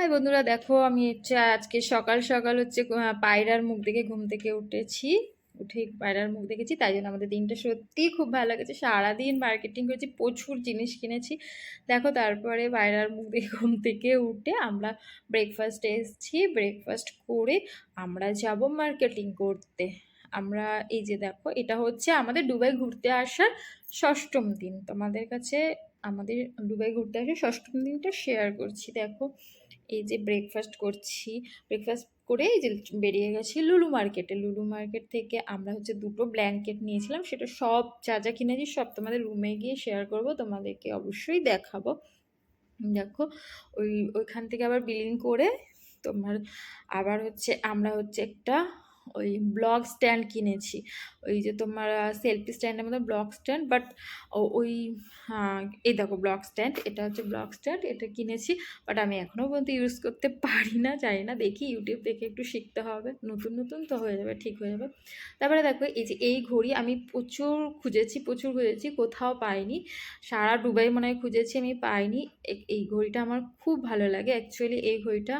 High বন্ধুরা, দেখো আমি হচ্ছে আজকে সকাল সকাল হচ্ছে পায়রার মুখ দেখে ঘুম থেকে উঠেছি। উঠে পায়রার মুখ দেখেছি, তাই জন্য আমাদের দিনটা সত্যিই খুব ভালো লেগেছে। সারাদিন মার্কেটিং করেছি, প্রচুর জিনিস কিনেছি। দেখো, তারপরে পায়রার মুখ দেখে ঘুম থেকে উঠে আমরা ব্রেকফাস্টে এসেছি। ব্রেকফাস্ট করে আমরা যাব মার্কেটিং করতে। আমরা এই যে দেখো, এটা হচ্ছে আমাদের দুবাই ঘুরতে আসার ষষ্ঠম দিন। তোমাদের কাছে আমাদের দুবাই ঘুরতে আসে ষষ্ঠম দিনটা শেয়ার করছি। দেখো, এই যে ব্রেকফাস্ট করছি, ব্রেকফাস্ট করে এই যে বেরিয়ে গেছি লুলু মার্কেটে। লুলু মার্কেট থেকে আমরা হচ্ছে দুটো ব্ল্যাঙ্কেট নিয়েছিলাম, সেটা সব যা যা কিনেছি সব তোমাদের রুমে গিয়ে শেয়ার করব, তোমাদেরকে অবশ্যই দেখাবো। দেখো, ওইখান থেকে আবার বিলিং করে তোমার আবার হচ্ছে আমরা হচ্ছে একটা ওই ব্লগ স্ট্যান্ড কিনেছি। ওই যে তোমার সেলফি স্ট্যান্ডের মধ্যে ব্লগ স্ট্যান্ড, বাট ওই এই দেখো ব্লগ স্ট্যান্ড, এটা হচ্ছে ব্লগ স্ট্যান্ড, এটা কিনেছি। বাট আমি এখনও পর্যন্ত ইউজ করতে পারি না, জানি না, দেখি ইউটিউব দেখে একটু শিখতে হবে। নতুন নতুন তো হয়ে যাবে, ঠিক হয়ে যাবে। তারপরে দেখো, এই যে এই ঘড়ি আমি প্রচুর খুঁজেছি, কোথাও পাইনি। সারা দুবাই মনে হয় খুঁজেছি, আমি পাইনি। এই ঘড়িটা আমার খুব ভালো লাগে অ্যাকচুয়ালি। এই ঘড়িটা,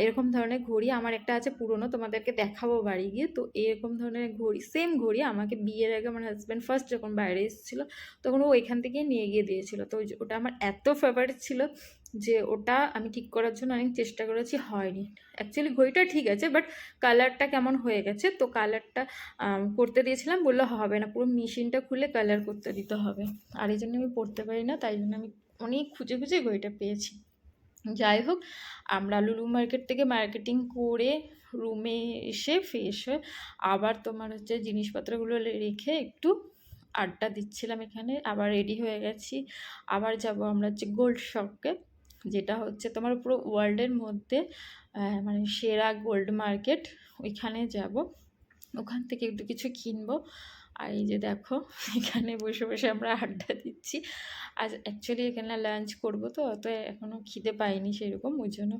এরকম ধরনের ঘড়ি আমার একটা আছে পুরনো, তোমাদেরকে দেখাবো বাড়ি গিয়ে। তো এরকম ধরনের ঘড়ি, সেম ঘড়ি আমাকে বিয়ের আগে আমার হাজব্যান্ড ফার্স্ট যখন বাইরে এসেছিলো তখন ও ওইখান থেকে নিয়ে গিয়ে দিয়েছিল। তো ওটা আমার এত ফেভারিট ছিল যে ওটা আমি ঠিক করার জন্য অনেক চেষ্টা করেছি, হয়নি। অ্যাকচুয়ালি ঘড়িটা ঠিক আছে, বাট কালারটা কেমন হয়ে গেছে। তো কালারটা করতে দিয়েছিলাম, বললো হবে না, পুরো মেশিনটা খুলে কালার করতে দিতে হবে। আর এই জন্য আমি পড়তে পারি না, তাই জন্য আমি অনেক খুঁজে খুঁজে ঘড়িটা পেয়েছি। যাই হোক, আমরা লুলু মার্কেট থেকে মার্কেটিং করে রুমে এসে ফ্রেশ হয়ে আবার তোমার হচ্ছে জিনিসপত্রগুলো রেখে একটু আড্ডা দিচ্ছিলাম এখানে। আবার রেডি হয়ে গেছি, আবার যাব আমরা হচ্ছে গোল্ড শপে, যেটা হচ্ছে তোমার পুরো ওয়ার্ল্ডের মধ্যে মানে সেরা গোল্ড মার্কেট। ওইখানে যাব, ওখান থেকে একটু কিছু কিনবো। আর এই যে দেখো, এখানে বসে বসে আমরা আড্ডা দিচ্ছি। আজ অ্যাকচুয়ালি এখানে লাঞ্চ করবো, তো অত এখনও খিদে পাইনি সেরকম, ওই জন্য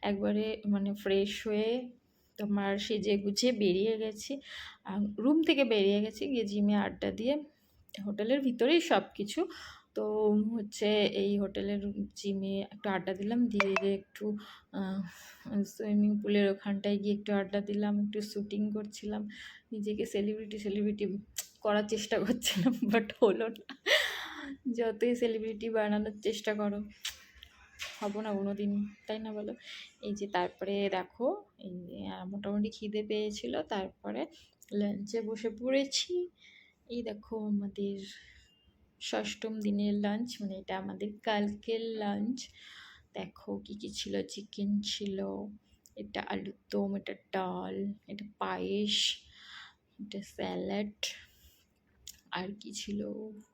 একবারে মানে ফ্রেশ হয়ে তোমার সেজে গুছিয়ে বেরিয়ে গেছি। রুম থেকে বেরিয়ে গেছি, গিয়ে জিমে আড্ডা দিয়ে, হোটেলের ভিতরেই সব কিছু। তো হচ্ছে এই হোটেলের জিমে একটু আড্ডা দিলাম, দিয়ে একটু সুইমিং পুলের ওখানটায় গিয়ে একটু আড্ডা দিলাম, একটু শ্যুটিং করছিলাম, নিজেকে সেলিব্রিটি করার চেষ্টা করছিলাম, বাট হলো না। যতই সেলিব্রিটি বানানোর চেষ্টা করো, হব না কোনো দিন, তাই না বলো? এই যে তারপরে দেখো, এই মোটামুটি খিদে পেয়েছিল, তারপরে লাঞ্চে বসে পড়েছি। এই দেখো আমাদের ষষ্ঠম দিনের লাঞ্চ, মানে এটা আমাদের কালকের লাঞ্চ। দেখো কি কি ছিল, চিকেন ছিল, এটা আলুর দম, এটা ডাল, এটা পায়েস, এটা স্যালাড, আর কি ছিল,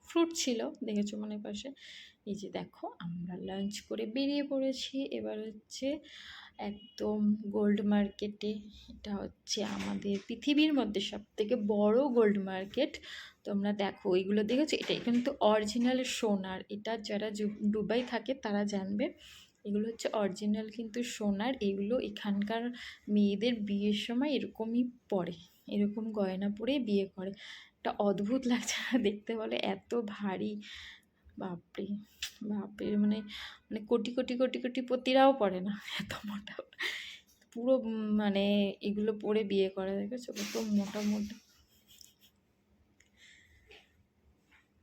ফ্রুট ছিল, দেখেছো মনে পাশে। এই যে দেখো, আমরা লাঞ্চ করে বেরিয়ে পড়েছি। এবার হচ্ছে একদম গোল্ড মার্কেটে। এটা হচ্ছে আমাদের পৃথিবীর মধ্যে সবথেকে বড় গোল্ড মার্কেট। তোমরা দেখো, এইগুলো দেখেছো, এটা কিন্তু অরিজিনাল সোনার। এটা যারা দুবাই থাকে তারা জানবে, এগুলো হচ্ছে অরিজিনাল কিন্তু সোনার। এগুলো এখানকার মেয়েদের বিয়ের সময় এরকমই পরে, এরকম গয়না পরেই বিয়ে করে। একটা অদ্ভুত লাগছে না দেখতে, বলে এত ভারী, বাপরে বাপরে, মানে মানে কোটি কোটি কোটি কোটি পতিরাও পড়ে না, এত মোটা পুরো। মানে এগুলো পরে বিয়ে করে, দেখেছো কত মোটা মোটা।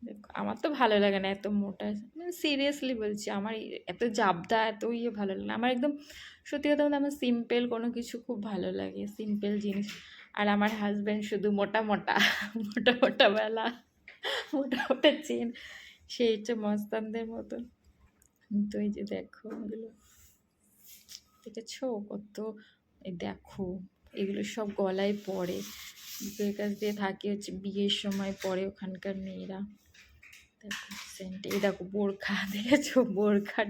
দেখো, আমার তো ভালো লাগে না এত মোটা, মানে সিরিয়াসলি বলছি, আমার এত জাবদা এত ভালো লাগে না আমার একদম। সত্যি কথা বলতে আমার সিম্পল কোনো কিছু খুব ভালো লাগে, সিম্পল জিনিস। আর আমার হাজব্যান্ড শুধু মোটা মোটা মোটা মোটা বেলা, মোটা মোটা চেন, সেই হচ্ছে মস্তানদের মতন। তো এই যে দেখো এগুলো, দেখেছো কত, এই দেখো এগুলো সব গলায় পরে, বুকের কাছ দিয়ে থাকে, হচ্ছে বিয়ের সময় পরে ওখানকার মেয়েরা। দেখো সেন্ট, এই দেখো বোরখা, দেখেছো বোরখা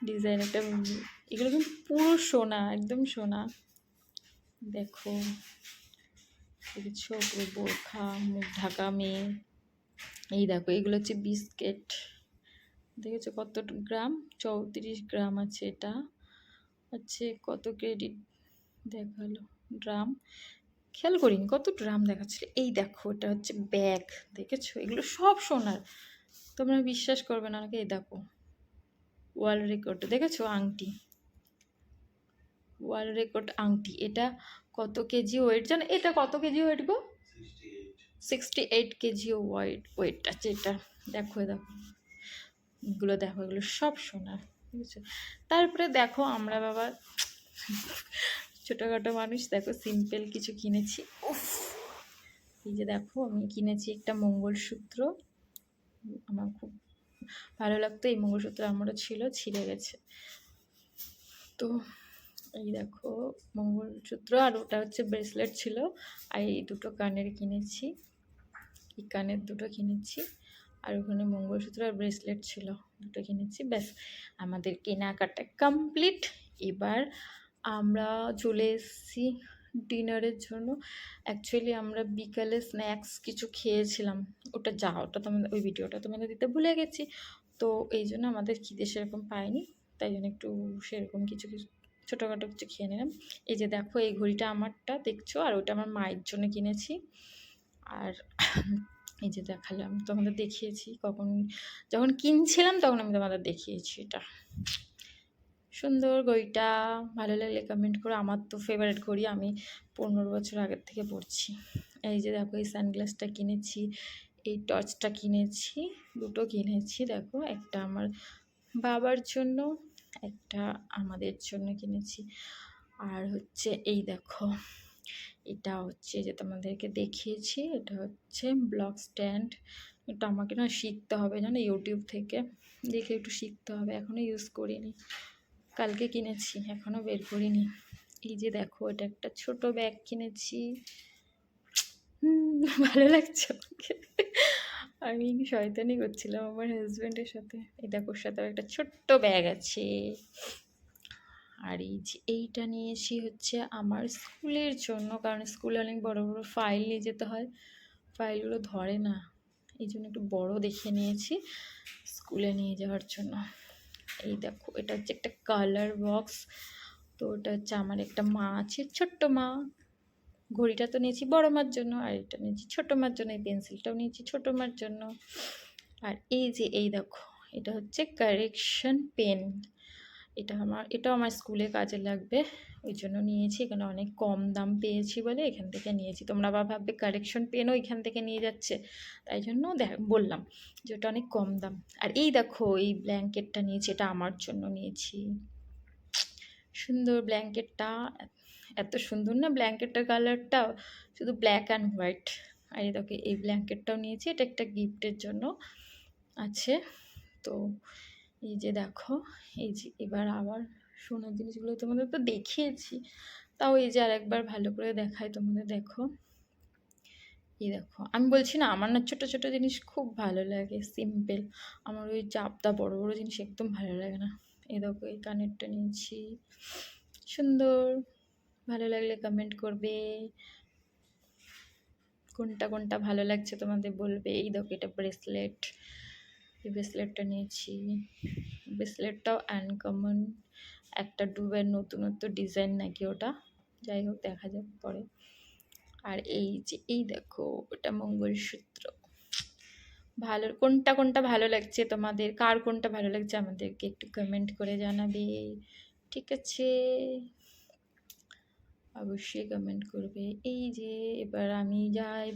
ডিজাইন, একটা এগুলো কিন্তু পুরো সোনা, একদম সোনা। দেখো দেখেছো, পুরো বোরখা, মুখ ঢাকা মেয়ে। এই দেখো এগুলো হচ্ছে বিস্কেট, দেখেছো কত গ্রাম, 34 গ্রাম আছে। এটা হচ্ছে কত ক্রেডিট দেখালো, গ্রাম খেয়াল করিনি কত গ্রাম দেখাচ্ছিল। এই দেখো এটা হচ্ছে ব্যাগ, দেখেছো এগুলো সব সোনার, তোমরা বিশ্বাস করবে না আমাকে। এই দেখো ওয়ার্ল্ড রেকর্ড, দেখেছো আংটি, ওয়ার্ল্ড রেকর্ড আংটি। এটা কত কেজি ওয়েট জানো? এটা কত কেজি ওয়েট গো? 68 কেজি ওয়েট আছে এটা। দেখো দেখো এগুলো, দেখো এগুলো সব সোনার, ঠিক আছে। তারপরে দেখো আমরা বাবা ছোটোখাটো মানুষ, দেখো সিম্পল কিছু কিনেছি। উফ, এই যে দেখো আমি কিনেছি একটা মঙ্গলসূত্র। আমার খুব ভালো লাগতো এই মঙ্গলসূত্র, আমারও ছিল, ছিঁড়ে গেছে। তো এই দেখো মঙ্গলসূত্র, আর ওটা হচ্ছে ব্রেসলেট ছিল। আর এই দুটো কানের কিনেছি, এই কানের দুটো কিনেছি। আর ওখানে মঙ্গলসূত্র আর ব্রেসলেট ছিল, দুটো কিনেছি। ব্যাস আমাদের কেনাকাটা কমপ্লিট। এবার আমরা চলে এসেছি ডিনারের জন্য। অ্যাকচুয়ালি আমরা বিকালে স্ন্যাক্স কিছু খেয়েছিলাম, ওটা ওটা তোমাদের ওই ভিডিওটা তোমাদের দিতে ভুলে গেছি। তো এই জন্য আমাদের খিদে সেরকম পায়নি, তাই জন্য একটু সেরকম কিছু কিছু ছোটোখাটো কিছু খেয়ে নিলাম। এই যে দেখো এই ঘড়িটা আমারটা দেখছো, আর ওটা আমার মায়ের জন্য কিনেছি। আর এই যে দেখালাম, তোমাদের দেখিয়েছি যখন কিনছিলাম তখন আমি তোমাদের দেখিয়েছি। এটা সুন্দর ঘড়িটা, ভালো লাগলে কমেন্ট করো। আমার তো ফেভারিট ঘড়ি, আমি 15 বছর আগের থেকে পরছি। এই যে দেখো এই সানগ্লাসটা কিনেছি, এই টর্চটা কিনেছি, দুটো কিনেছি। দেখো একটা আমার বাবার জন্য, একটা আমাদের জন্য কিনেছি। আর হচ্ছে এই দেখো এটা হচ্ছে যে তোমাদেরকে দেখিয়েছি, এটা হচ্ছে ব্লগ স্ট্যান্ড। এটা আমাকে না শিখতে হবে, জানো, ইউটিউব থেকে দেখে একটু শিখতে হবে, এখনও ইউজ করিনি, কালকে কিনেছি, এখনও বের করিনি। এই যে দেখো এটা একটা ছোট ব্যাগ কিনেছি, ভালো লাগছে আমাকে, আমি শয়তানি করছিলাম আমার হাজব্যান্ডের সাথে। এই দেখো ওর সাথে একটা ছোট্ট ব্যাগ আছে। আর এই যে এইটা নিয়েছি হচ্ছে আমার স্কুলের জন্য, কারণ স্কুলে অনেক বড় বড় ফাইল নিয়ে যেতে হয়, ফাইলগুলো ধরে না, এই জন্য একটু বড় দেখে নিয়েছি স্কুলে নিয়ে যাওয়ার জন্য। এই দেখো এটা হচ্ছে একটা কালার বক্স। তো ওটা হচ্ছে আমার একটা মা আছে, ছোট্ট মা। ঘড়িটা তো নিয়েছি বড় মার জন্য, আর এটা নিয়েছি ছোটো মার জন্য, এই পেন্সিলটাও নিয়েছি ছোটো মার জন্য। আর এই যে এই দেখো এটা হচ্ছে কারেকশন পেন, এটাও আমার স্কুলে কাজে লাগবে, ওই জন্য নিয়েছি। এখানে অনেক কম দাম পেয়েছি বলে এখান থেকে নিয়েছি। তোমরা আবার ভাববে কারেকশন পেনও এখান থেকে নিয়ে যাচ্ছে, তাই জন্য বললাম যে ওটা অনেক কম দাম। আর এই দেখো এই ব্ল্যাঙ্কেটটা নিয়েছি, এটা আমার জন্য নিয়েছি। সুন্দর ব্ল্যাঙ্কেটটা, এত সুন্দর না ব্ল্যাঙ্কেটটার কালারটা, শুধু ব্ল্যাক অ্যান্ড হোয়াইট। আর এই দেখো এই ব্ল্যাঙ্কেটটাও নিয়েছি, এটা একটা গিফটের জন্য আছে। তো এই যে দেখো, এই যে এবার আবার সোনার জিনিসগুলো তোমাদের তো দেখিয়েছি, তাও এই যে আরেকবার ভালো করে দেখায় তোমাদের। দেখো এই দেখো, আমি বলছি না আমার না ছোটো ছোটো জিনিস খুব ভালো লাগে, সিম্পল, আমার ওই চাপদা বড় বড় জিনিস একদম ভালো লাগে না। এই দেখো এই কানেরটা নিয়েছি, সুন্দর, ভালো লাগলে কমেন্ট করবে, কোনটা কোনটা ভালো লাগছে তোমাদের বলবে। এই দেখো এটা ব্রেসলেট, এই ব্রেসলেটটা নিয়েছি, ব্রেসলেটটাও আনকমন, একটা ডুবের নতুনত্ব ডিজাইন নাকি ওটা, যাই হোক দেখা যাক পরে। আর এই যে এই দেখো ওটা মঙ্গলসূত্র। ভালো, কোনটা কোনটা ভালো লাগছে তোমাদের, কার কোনটা ভালো লাগছে আমাদেরকে একটু কমেন্ট করে জানাবে, ঠিক আছে? অবশ্যই কমেন্ট করবে। এই যে এবার আমি যাই।